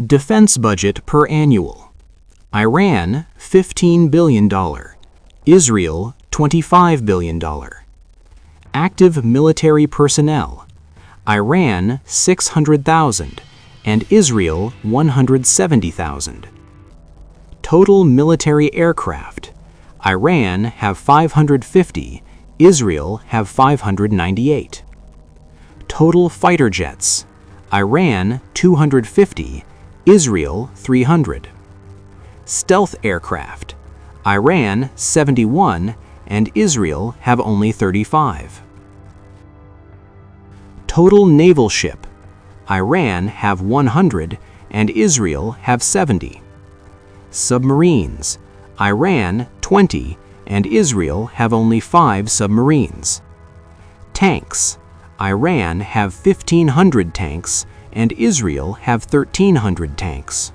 Defense budget per annual. Iran, $15 billion. Israel, $25 billion. Active military personnel. Iran, 600,000, and Israel, 170,000. Total military aircraft. Iran have 550, Israel have 598. Total fighter jets. Iran, 250, Israel, 300. Stealth aircraft. Iran, 71, and Israel have only 35. Total naval ship. Iran have 100, and Israel have 70. Submarines. Iran, 20, and Israel have only 5 submarines. Tanks. Iran have 1,500 tanks, and Israel have 1,300 tanks.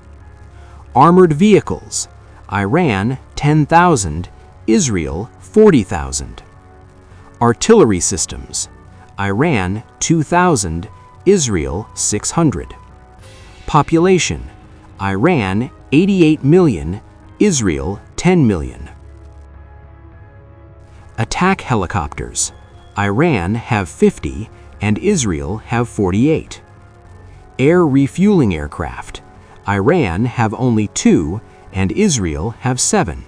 Armored vehicles. Iran, 10,000, Israel, 40,000. Artillery systems. Iran, 2,000, Israel, 600. Population. Iran, 88 million, Israel, 10 million. Attack helicopters. Iran have 50, and Israel have 48. Air refueling aircraft. Iran have only 2, and Israel have 7.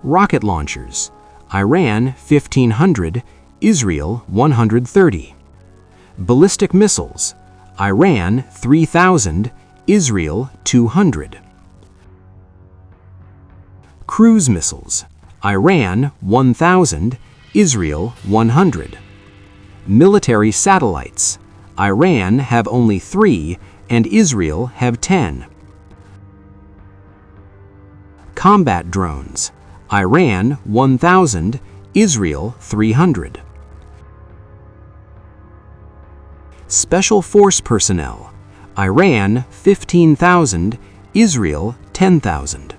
Rocket launchers. Iran, 1,500, Israel, 130. Ballistic missiles. Iran, 3,000, Israel, 200. Cruise missiles. Iran, 1,000, Israel, 100. Military satellites. Iran have only 3, and Israel have 10. Combat drones. Iran, 1,000, Israel, 300. Special force personnel. Iran, 15,000, Israel, 10,000.